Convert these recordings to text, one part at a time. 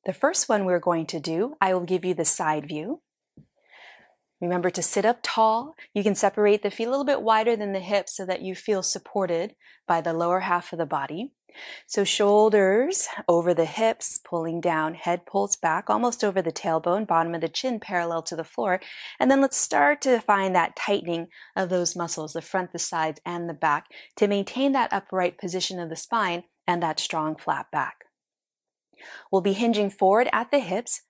The first one we're going to do, I will give you the side view. Remember to sit up tall. You can separate the feet a little bit wider than the hips so that you feel supported by the lower half of the body. So shoulders over the hips, pulling down, head pulls back almost over the tailbone, bottom of the chin parallel to the floor. And then let's start to find that tightening of those muscles, the front, the sides, and the back, to maintain that upright position of the spine and that strong flat back. We'll be hinging forward at the hips,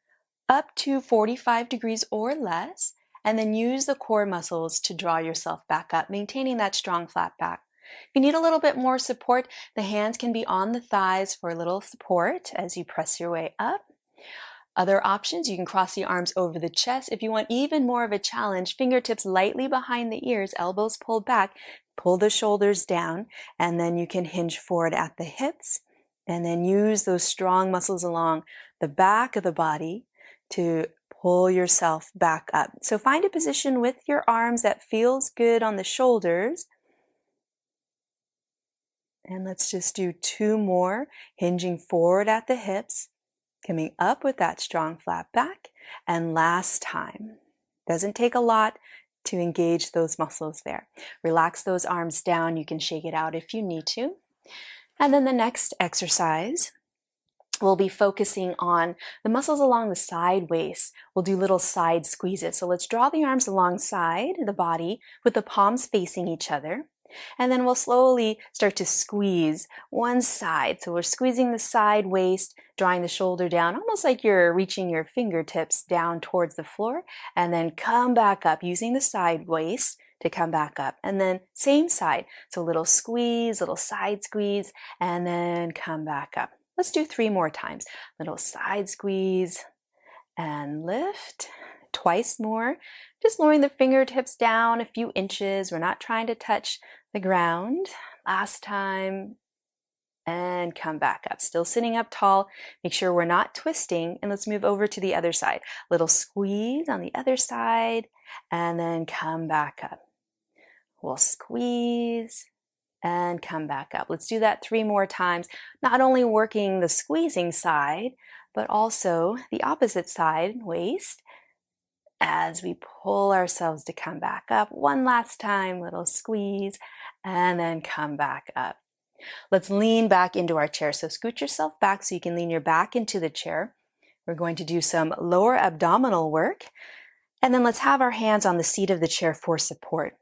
up to 45 degrees or less, and then use the core muscles to draw yourself back up, maintaining that strong flat back. If you need a little bit more support, the hands can be on the thighs for a little support as you press your way up. Other options, you can cross the arms over the chest. If you want even more of a challenge, fingertips lightly behind the ears, elbows pulled back, pull the shoulders down, and then you can hinge forward at the hips, and then use those strong muscles along the back of the body to pull yourself back up. So find a position with your arms that feels good on the shoulders. And let's just do 2 more, hinging forward at the hips, coming up with that strong flat back. And last time. Doesn't take a lot to engage those muscles there. Relax those arms down. You can shake it out if you need to. And then the next exercise, we'll be focusing on the muscles along the side waist. We'll do little side squeezes. So let's draw the arms alongside the body with the palms facing each other. And then we'll slowly start to squeeze one side. So we're squeezing the side waist, drawing the shoulder down, almost like you're reaching your fingertips down towards the floor. And then come back up using the side waist to come back up. And then same side. So little squeeze, little side squeeze, and then come back up. Let's do 3 more times. Little side squeeze and lift. Twice more. Just lowering the fingertips down a few inches. We're not trying to touch the ground. Last time. And come back up. Still sitting up tall. Make sure we're not twisting. And let's move over to the other side. Little squeeze on the other side. And then come back up. We'll squeeze and come back up. Let's do that 3 more times. Not only working the squeezing side, but also the opposite side, waist, as we pull ourselves to come back up. One last time, little squeeze, and then come back up. Let's lean back into our chair. So scoot yourself back so you can lean your back into the chair. We're going to do some lower abdominal work. And then let's have our hands on the seat of the chair for support.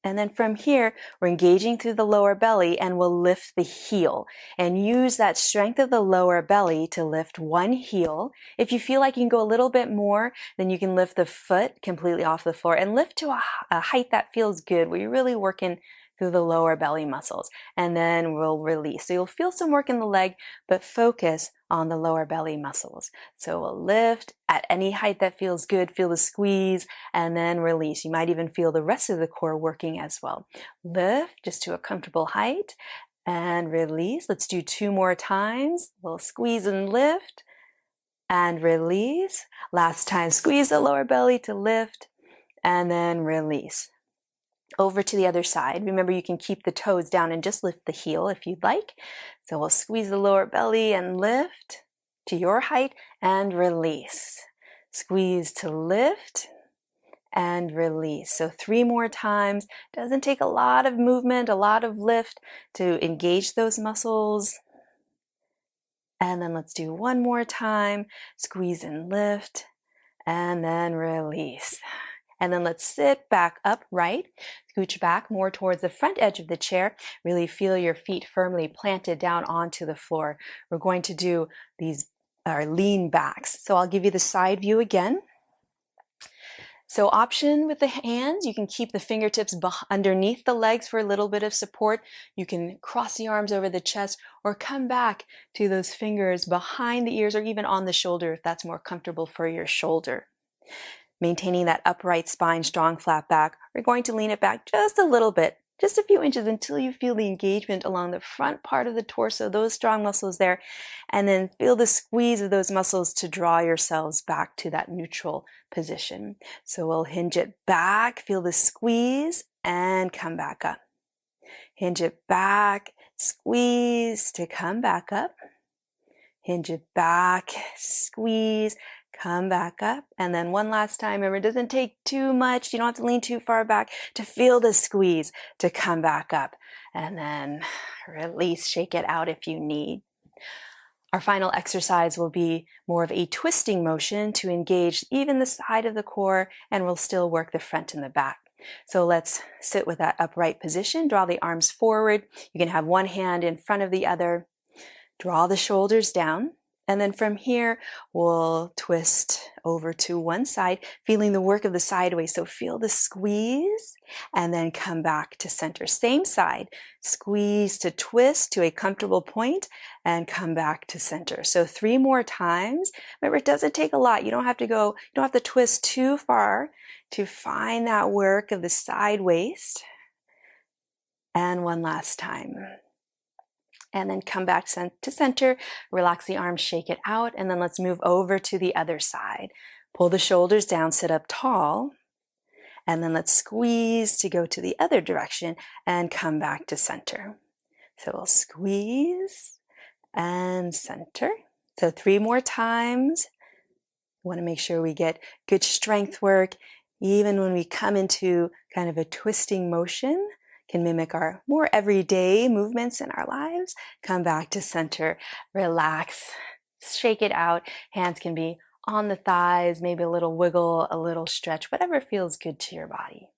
And then from here, we're engaging through the lower belly and we'll lift the heel and use that strength of the lower belly to lift one heel. If you feel like you can go a little bit more, then you can lift the foot completely off the floor and lift to a height that feels good, where you're really working through the lower belly muscles. And then we'll release. So you'll feel some work in the leg, but focus on the lower belly muscles. So we'll lift at any height that feels good, feel the squeeze, and then release. You might even feel the rest of the core working as well. Lift just to a comfortable height and release. Let's do 2 more times. We'll squeeze and lift and release. Last time, squeeze the lower belly to lift and then release. Over to the other side. Remember, you can keep the toes down and just lift the heel if you'd like. So we'll squeeze the lower belly and lift to your height and release. Squeeze to lift and release. So 3 more times. Doesn't take a lot of movement, a lot of lift to engage those muscles. And then let's do 1 more time. Squeeze and lift and then release. And then let's sit back upright, scooch back more towards the front edge of the chair. Really feel your feet firmly planted down onto the floor. We're going to do these lean backs. So I'll give you the side view again. So option with the hands, you can keep the fingertips underneath the legs for a little bit of support. You can cross the arms over the chest or come back to those fingers behind the ears or even on the shoulder if that's more comfortable for your shoulder. Maintaining that upright spine, strong flat back. We're going to lean it back just a little bit, just a few inches until you feel the engagement along the front part of the torso, those strong muscles there, and then feel the squeeze of those muscles to draw yourselves back to that neutral position. So we'll hinge it back, feel the squeeze, and come back up. Hinge it back, squeeze to come back up. hinge it back, squeeze, come back up. And then one last time, remember, it doesn't take too much. You don't have to lean too far back to feel the squeeze to come back up. And then release, shake it out if you need. Our final exercise will be more of a twisting motion to engage even the side of the core, and we'll still work the front and the back. So let's sit with that upright position. Draw the arms forward. You can have one hand in front of the other. Draw the shoulders down. And then from here, we'll twist over to one side, feeling the work of the sideways. So feel the squeeze and then come back to center. Same side, squeeze to twist to a comfortable point and come back to center. So 3 more times. Remember, it doesn't take a lot. You don't have to twist too far to find that work of the side waist. And one last time. And then come back to center, relax the arms, shake it out, and then let's move over to the other side. Pull the shoulders down, sit up tall, and then let's squeeze to go to the other direction and come back to center. So we'll squeeze and center. So 3 more times. We want to make sure we get good strength work, even when we come into kind of a twisting motion. Can mimic our more everyday movements in our lives. Come back to center, relax, shake it out. Hands can be on the thighs, maybe a little wiggle, a little stretch, whatever feels good to your body.